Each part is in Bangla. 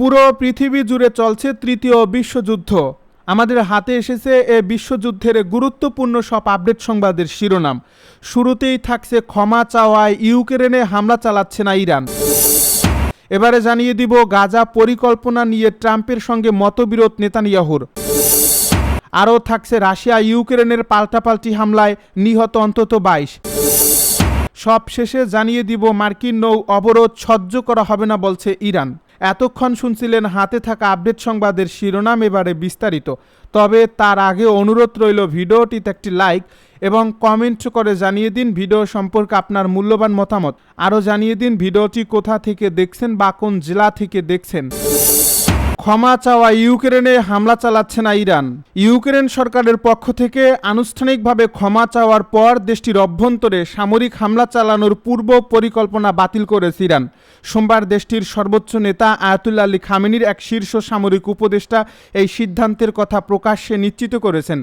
পুরো পৃথিবী জুড়ে চলছে তৃতীয় বিশ্বযুদ্ধ। আমাদের হাতে এসেছে এ বিশ্বযুদ্ধের গুরুত্বপূর্ণ সব আপডেট সংবাদের শিরোনাম। শুরুতেই থাকছে ক্ষমা চাওয়ায় ইউক্রেনে হামলা চালাচ্ছে না ইরান। এবারে জানিয়ে দিব গাজা পরিকল্পনা নিয়ে ট্রাম্পের সঙ্গে মতবিরোধ নেতানিয়াহুর। আরও থাকছে রাশিয়া ইউক্রেনের পাল্টাপাল্টি হামলায় নিহত অন্তত 22। সব শেষে জানিয়ে দিব মার্কিন নৌ অবরোধ সহ্য করা হবে না বলছে ইরান। এতক্ষণ শুনছিলেন হাতে থাকা আপডেট সংবাদের শিরোনাম, এবারে বিস্তারিত। তবে তার আগে অনুরোধ রইল ভিডিওটিতে একটি লাইক এবং কমেন্ট করে জানিয়ে দিন ভিডিও সম্পর্কে আপনার মূল্যবান মতামত। আরও জানিয়ে দিন ভিডিওটি কোথা থেকে দেখছেন বা কোন জেলা থেকে দেখছেন। ক্ষমা চাওয়া ইউক্রেনে হামলা চালাচ্ছে না ইরান। ইউক্রেন সরকারের পক্ষ থেকে আনুষ্ঠানিকভাবে ক্ষমা চাওয়ার পর দেশটির অভ্যন্তরে সামরিক হামলা চালানোর পূর্ব পরিকল্পনা বাতিল করেছে ইরান। সোমবার দেশটির সর্বোচ্চ নেতা আয়াতুল্লাহ আলী খামেনির এক শীর্ষ সামরিক উপদেষ্টা এই সিদ্ধান্তের কথা প্রকাশ্যে নিশ্চিত করেছেন।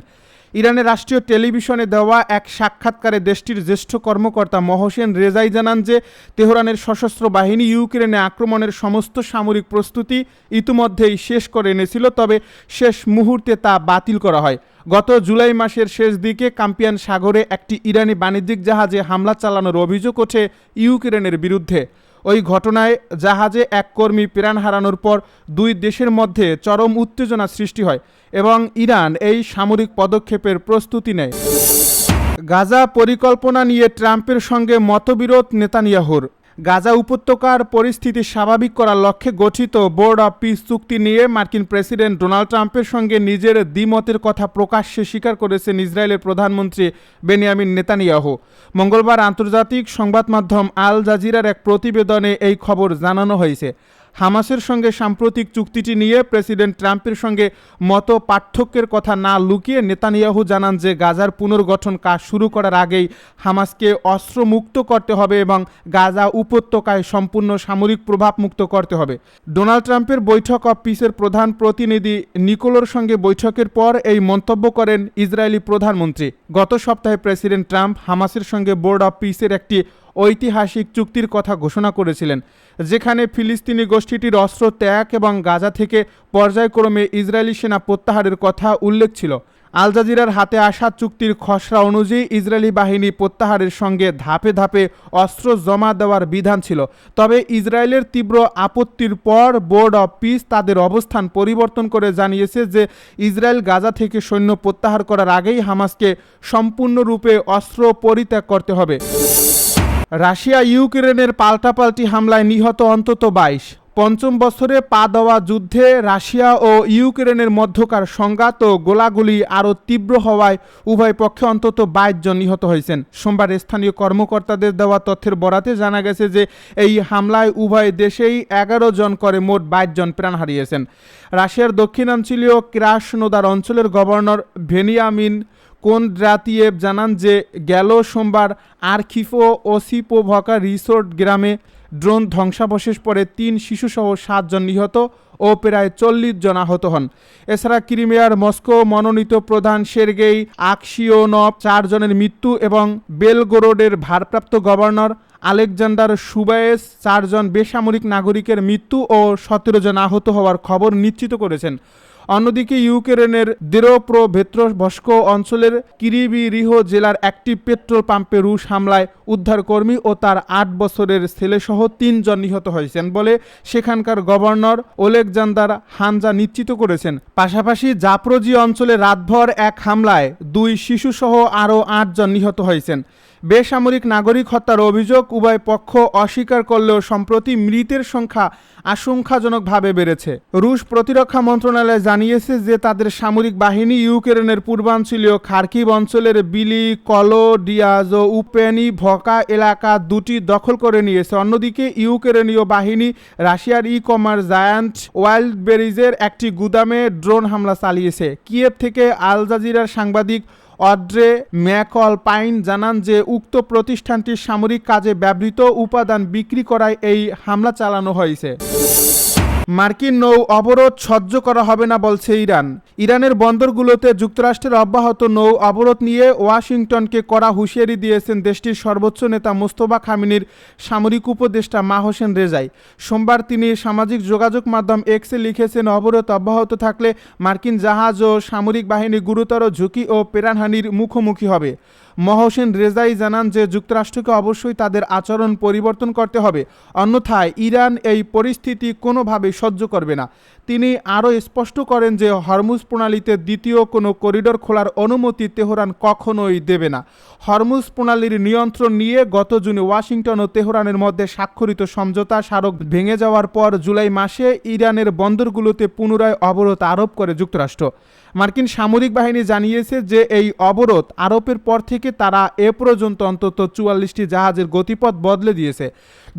ইরানের রাষ্ট্রীয় টেলিভিশনে দেওয়া এক সাক্ষাৎকারে দেশটির জ্যেষ্ঠ কর্মকর্তা মহসেন রেজাই জানান যে তেহরানের সশস্ত্র বাহিনী ইউক্রেনে আক্রমণের সমস্ত সামরিক প্রস্তুতি ইতিমধ্যেই শেষ করে এনেছিল, তবে শেষ মুহূর্তে তা বাতিল করা হয়। গত জুলাই মাসের শেষ দিকে কাস্পিয়ান সাগরে একটি ইরানি বাণিজ্যিক জাহাজে হামলা চালানোর অভিযোগ ওঠে ইউক্রেনের বিরুদ্ধে। ওই ঘটনায় জাহাজে এক কর্মী প্রাণ হারানোর পর দুই দেশের মধ্যে চরম উত্তেজনা সৃষ্টি হয় এবং ইরান এই সামরিক পদক্ষেপের প্রস্তুতি নেয়। গাজা পরিকল্পনা নিয়ে ট্রাম্পের সঙ্গে মতবিরোধ নেতানিয়াহুর। গাজা উপত্যকার পরিস্থিতি স্বাভাবিক করার লক্ষ্যে গঠিত বোর্ড অব পিস চুক্তি নিয়ে মার্কিন প্রেসিডেন্ট ডোনাল্ড ট্রাম্পের সঙ্গে নিজের দ্বিমতের কথা প্রকাশ্যে স্বীকার করেছেন ইসরায়েলের প্রধানমন্ত্রী বেনিয়ামিন নেতানিয়াহু। মঙ্গলবার আন্তর্জাতিক সংবাদ মাধ্যম আল জাজিরার এক প্রতিবেদনে এই খবর জানানো হয়েছে। হামাসের সঙ্গে সাম্প্রতিক চুক্তিটি নিয়ে প্রেসিডেন্ট ট্রাম্পের সঙ্গে মত পার্থক্যের কথা না লুকিয়ে নেতানিয়াহু জানান যে গাজার পুনর্গঠন কাজ শুরু করার আগেই হামাসকে অস্ত্রমুক্ত করতে হবে এবং গাজা উপত্যকায় সম্পূর্ণ সামরিক প্রভাব মুক্ত করতে হবে। ডোনাল্ড ট্রাম্পের বৈঠক অব পিসের প্রধান প্রতিনিধি নিকোলোর সঙ্গে বৈঠকের পর এই মন্তব্য করেন ইসরায়েলি প্রধানমন্ত্রী। গত সপ্তাহে প্রেসিডেন্ট ট্রাম্প হামাসের সঙ্গে বোর্ড অব পিসের একটি ঐতিহাসিক চুক্তির কথা ঘোষণা করেছিলেন, যেখানে ফিলিস্তিনি গোষ্ঠীটির অস্ত্র ত্যাগ এবং গাজা থেকে পর্যায়ক্রমে ইসরায়েলি সেনা প্রত্যাহারের কথা উল্লেখ ছিল। আল জাজিরার হাতে আসা চুক্তির খসড়া অনুযায়ী ইসরায়েলি বাহিনী প্রত্যাহারের সঙ্গে ধাপে ধাপে অস্ত্র জমা দেওয়ার বিধান ছিল। তবে ইসরায়েলের তীব্র আপত্তির পর বোর্ড অব পিস তাদের অবস্থান পরিবর্তন করে জানিয়েছে যে ইসরায়েল গাজা থেকে সৈন্য প্রত্যাহার করার আগেই হামাসকে সম্পূর্ণরূপে অস্ত্র পরিত্যাগ করতে হবে। রাশিয়া ইউক্রেনের পাল্টাপাল্টি হামলায় নিহত অন্তত 22। পঞ্চম বছরে পা দেওয়া যুদ্ধে রাশিয়া ও ইউক্রেনের মধ্যকার সংঘাত ও গোলাগুলি আরও তীব্র হওয়ায় উভয় পক্ষে অন্তত 22 জন নিহত হয়েছেন। সোমবার স্থানীয় কর্মকর্তাদের দেওয়া তথ্যের বরাতে জানা গেছে যে এই হামলায় উভয় দেশেই 11 জন করে মোট 22 জন প্রাণ হারিয়েছেন। রাশিয়ার দক্ষিণাঞ্চলীয় ক্রাসনোদার অঞ্চলের গভর্নর ভেনিয়ামিন কোনড্রাতিয়েভ জানান যে গেল সোমবার আর্খিভো ওসিপোভকা রিসোর্ট গ্রামে ড্রোন ধ্বংসাবশেষ পরে 3 শিশুসহ 7 জন নিহত ও প্রায় 40 জন আহত হন। এছাড়া ক্রিমিয়ার মস্কো মনোনীত প্রধান সের্গেই আকসিওনভ 4 জনের মৃত্যু এবং বেলগোরোডের ভারপ্রাপ্ত গভর্নর আলেকজান্ডার সুবায়েস 4 জন বেসামরিক নাগরিকের মৃত্যু ও 17 জন আহত হওয়ার খবর নিশ্চিত করেছেন। অন্যদিকে ইউক্রেনের দেরোপ্রভেত্রভস্ক অঞ্চলের কিরিবিরিহো জেলার একটি পেট্রোল পাম্পে রুশ হামলায় উদ্ধারকর্মী ও তার 8 বছরের ছেলেসহ 3 জন নিহত হয়েছেন বলে সেখানকার গভর্নর ওলেকজান্দার হানজা নিশ্চিত করেছেন। পাশাপাশি জাপরোজি অঞ্চলে রাতভর এক হামলায় 2 শিশুসহ আরও 8 জন নিহত হয়েছেন। বেসামরিক নাগরিক হত্যার অভিযোগ উভয় পক্ষ অস্বীকার করলেও সম্প্রতি মৃতের সংখ্যা আশঙ্কাজনকভাবে বেড়েছে। রুশ প্রতিরক্ষা মন্ত্রণালয় জানিয়েছে যে তাদের সামরিক বাহিনী ইউক্রেনের পূর্বাঞ্চলীয় খার্কিভ অঞ্চলের বিলি কলোডিয়াজ ও উপেনি ভকা এলাকা দুটি দখল করে নিয়েছে। অন্যদিকে ইউক্রেনীয় বাহিনী রাশিয়ার ই-কমার্স জায়ান্ট ওয়াইল্ডবেরিজের একটি গুদামে ড্রোন হামলা চালিয়েছে। কিয়েভ থেকে আল জাজিরার সাংবাদিক অড্রে ম্যাকল পাইন জানান যে উক্ত প্রতিষ্ঠানটির সামরিক কাজে ব্যবহৃত উপাদান বিক্রি করায় এই হামলা চালানো হয়েছে। মার্কিন নৌ অবরোধ সহ্য করা হবে না বলছে ইরান। ইরানের বন্দরগুলোতে যুক্তরাষ্ট্রের অব্যাহত নৌ অবরোধ নিয়ে ওয়াশিংটনকে কড়া হুঁশিয়ারি দিয়েছেন দেশটির সর্বোচ্চ নেতা মোস্তফা খামেনির সামরিক উপদেষ্টা মাহসেন রেজাই। সোমবার তিনি সামাজিক যোগাযোগ মাধ্যম এক্সে লিখেছেন, অবরোধ অব্যাহত থাকলে মার্কিন জাহাজ ও সামরিক বাহিনী গুরুতর ঝুঁকি ও প্রাণহানির মুখোমুখি হবে। মহসেন রেজাই জানান যে যুক্তরাষ্ট্রকে অবশ্যই তাদের আচরণ পরিবর্তন করতে হবে, অন্যথায় ইরান এই পরিস্থিতি কোনোভাবেই সহ্য করবে না। তিনি আরও স্পষ্ট করেন যে হরমুজ প্রণালীতে দ্বিতীয় কোনো করিডোর খোলার অনুমতি তেহরান কখনোই দেবে না। হরমুজ প্রণালীর নিয়ন্ত্রণ নিয়ে গত জুনে ওয়াশিংটন ও তেহরানের মধ্যে স্বাক্ষরিত সমঝোতা স্মারক ভেঙে যাওয়ার পর জুলাই মাসে ইরানের বন্দরগুলোতে পুনরায় অবরোধ আরোপ করে যুক্তরাষ্ট্র। মার্কিন সামরিক বাহিনী জানিয়েছে যে এই অবরোধ আরোপের পর থেকে তারা এ পর্যন্ত অন্তত 44টি জাহাজের গতিপথ বদলে দিয়েছে,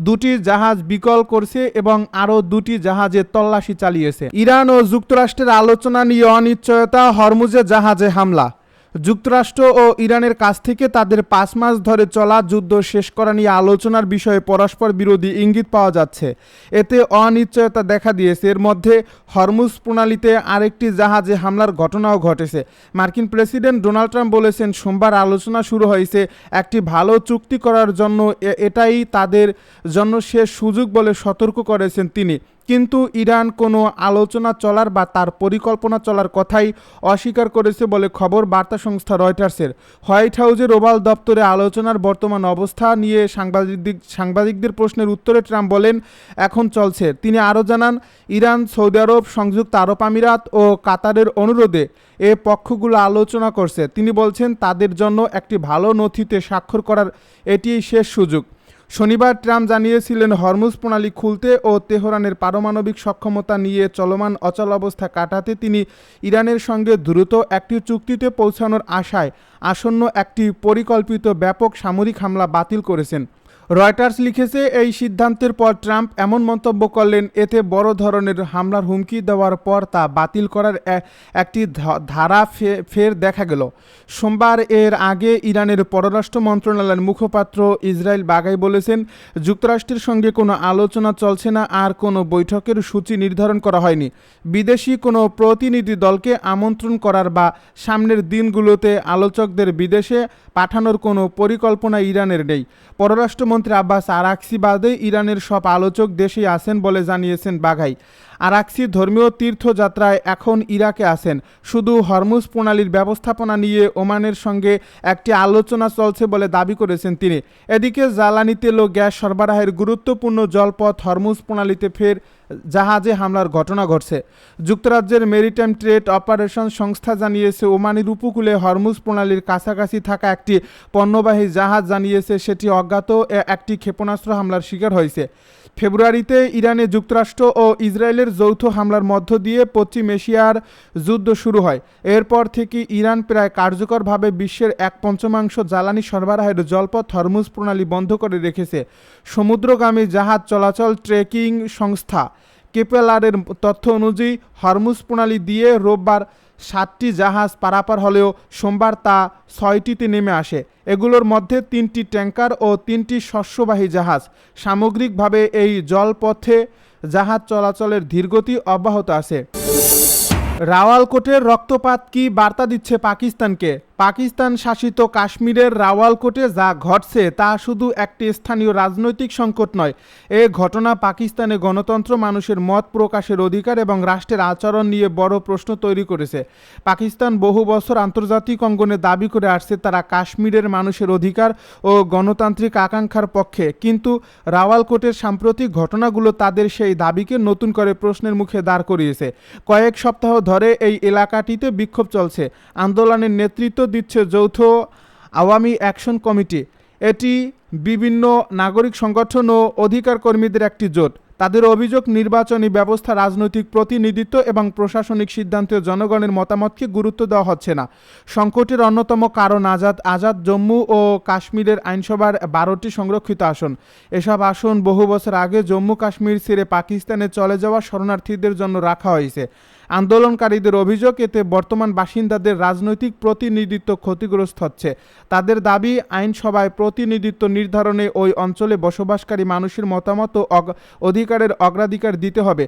2টি জাহাজ বিকল করছে এবং আরও 2টি জাহাজে তল্লাশি চালিয়েছে। ইরান ও যুক্তরাষ্ট্রের আলোচনা নিয়ে অনিশ্চয়তা, হরমুজে জাহাজে হামলা। যুক্তরাষ্ট্র ও ইরানের কাছ থেকে তাদের 5 মাস ধরে চলা যুদ্ধ শেষ করা নিয়ে আলোচনার বিষয়ে পরস্পর বিরোধী ইঙ্গিত পাওয়া যাচ্ছে। এতে অনিশ্চয়তা দেখা দিয়েছে। এর মধ্যে হরমুজ প্রণালীতে আরেকটি জাহাজে হামলার ঘটনাও ঘটেছে। মার্কিন প্রেসিডেন্ট ডোনাল্ড ট্রাম্প বলেছেন, সোমবার আলোচনা শুরু হয়েছে একটি ভালো চুক্তি করার জন্য, এটাই তাদের জন্য শেষ সুযোগ বলে সতর্ক করেছেন তিনি। কিন্তু ইরান কোনো আলোচনা চলার বা তার পরিকল্পনা চলার কথাই অস্বীকার করেছে বলে খবর বার্তা সংস্থা রয়টার্সের। হোয়াইট হাউসের ওভাল দপ্তরে আলোচনার বর্তমান অবস্থা নিয়ে সাংবাদিকদের প্রশ্নের উত্তরে ট্রাম্প বলেন, এখন চলছে। তিনি আরও জানান, ইরান, সৌদি আরব, সংযুক্ত আরব আমিরাত ও কাতারের অনুরোধে এ পক্ষগুলো আলোচনা করছে। তিনি বলছেন, তাদের জন্য একটি ভালো নথিতে স্বাক্ষর করার এটিই শেষ সুযোগ। শনিবার ট্রাম্প জানিয়েছিলেন, হরমুজ প্রণালী খুলতে ও তেহরানের পারমাণবিক সক্ষমতা নিয়ে চলমান অচলাবস্থা কাটাতে তিনি ইরানের সঙ্গে দ্রুত একটি চুক্তিতে পৌঁছানোর আশায় আসন্ন একটি পরিকল্পিত ব্যাপক সামরিক হামলা বাতিল করেছেন। রয়টার্স লিখেছে, এই সিদ্ধান্তের পর ট্রাম্প এমন মন্তব্য করলেন, এতে বড় ধরনের হামলার হুমকি দেওয়ার পর তা বাতিল করার একটি ধারা ফের দেখা গেল। সোমবার এর আগে ইরানের পররাষ্ট্র মন্ত্রণালয়ের মুখপাত্র ইসরায়েল বাগাই বলেছেন, যুক্তরাষ্ট্রের সঙ্গে কোনো আলোচনা চলছে না, আর কোনো বৈঠকের সূচি নির্ধারণ করা হয়নি। বিদেশি কোনো প্রতিনিধি দলকে আমন্ত্রণ করার বা সামনের দিনগুলোতে আলোচকদের বিদেশে পাঠানোর কোনো পরিকল্পনা ইরানের নেই। পররাষ্ট্রমন্ত্রী আব্বাস আরাকসি বাদে ইরানের সব আলোচক দেশেই আছেন বলে জানিয়েছেন বাঘাই। আরাকসি ধর্মীয় তীর্থযাত্রায় এখন ইরাকে আছেন। শুধু হরমুজ প্রণালীর ব্যবস্থাপনা নিয়ে ওমানের সঙ্গে একটি আলোচনা চলছে বলে দাবি করেছেন তিনি। এদিকে জ্বালানি তেল ও গ্যাস সরবরাহের গুরুত্বপূর্ণ জলপথ হরমুজ প্রণালীতে ফের জাহাজে হামলার ঘটনা ঘটছে। যুক্তরাজ্যের মেরিটাইম ট্রেড অপারেশন সংস্থা জানিয়েছে, ওমানের উপকূলে হরমুজ প্রণালীর কাছাকাছি থাকা একটি পণ্যবাহী জাহাজ জানিয়েছে সেটি অজ্ঞাত একটি ক্ষেপণাস্ত্র হামলার শিকার হয়েছে। ফেব্রুয়ারিতে ইরানে যুক্তরাষ্ট্র ও ইসরায়েলের যৌথ হামলার মধ্য দিয়ে পশ্চিম এশিয়ার যুদ্ধ শুরু হয়। এরপর থেকে ইরান প্রায় কার্যকরভাবে বিশ্বের 1/5 জ্বালানি সরবরাহের জলপথ হরমুজ প্রণালী বন্ধ করে রেখেছে। সমুদ্রগামী জাহাজ চলাচল ট্রেকিং সংস্থা কেপেলারের তথ্য অনুযায়ী হরমুজ প্রণালী দিয়ে রোববার 7টি জাহাজ পারাপার হলেও সোমবার তা 6টিতে নেমে আসে। এগুলোর মধ্যে 3টি ট্যাঙ্কার ও 3টি শস্যবাহী জাহাজ। সামগ্রিকভাবে এই জলপথে জাহাজ চলাচলের ধীরগতি অব্যাহত আছে। রাওয়ালকোটের রক্তপাত কি বার্তা দিচ্ছে পাকিস্তানকে? পাকিস্তান শাসিত কাশ্মীরের রাওয়ালকোটে যা ঘটছে তা শুধু একটি স্থানীয় রাজনৈতিক সংকট নয়, এ ঘটনা পাকিস্তানে গণতন্ত্র, মানুষের মত প্রকাশের অধিকার এবং রাষ্ট্রের আচরণ নিয়ে বড় প্রশ্ন তৈরি করেছে। পাকিস্তান বহু বছর আন্তর্জাতিক অঙ্গনে দাবি করে আসছে তারা কাশ্মীরের মানুষের অধিকার ও গণতান্ত্রিক আকাঙ্ক্ষার পক্ষে, কিন্তু রাওয়ালকোটের সাম্প্রতিক ঘটনাগুলো তাদের সেই দাবিকে নতুন করে প্রশ্নের মুখে দাঁড় করিয়েছে। কয়েক সপ্তাহ ধরে এই এলাকাটিতে বিক্ষোভ চলছে। আন্দোলনের নেতৃত্ব দিচ্ছে যৌথ আওয়ামী অ্যাকশন কমিটি। এটি বিভিন্ন নাগরিক সংগঠন ও অধিকার কর্মীদের একটি জোট। তাদের অভিযোগ, নির্বাচনী ব্যবস্থা, রাজনৈতিক প্রতিনিধিত্ব এবং প্রশাসনিক সিদ্ধান্তে জনগণের মতামতকে গুরুত্ব দেওয়া হচ্ছে না। সংকটের অন্যতম কারণ আজাদ জম্মু ও কাশ্মীরের আইনসভার 12টি সংরক্ষিত আসন। এসব আসন বহু বছর আগে জম্মু কাশ্মীর ছেড়ে পাকিস্তানে চলে যাওয়া শরণার্থীদের জন্য রাখা হয়েছে। আন্দোলনকারীদের অভিযোগ, এতে বর্তমান বাসিন্দাদের রাজনৈতিক প্রতিনিধিত্ব ক্ষতিগ্রস্ত হচ্ছে। তাদের দাবি, আইনসভায় প্রতিনিধিত্ব নির্ধারণে ওই অঞ্চলে বসবাসকারী মানুষের মতামত ও অধিকারের অগ্রাধিকার দিতে হবে।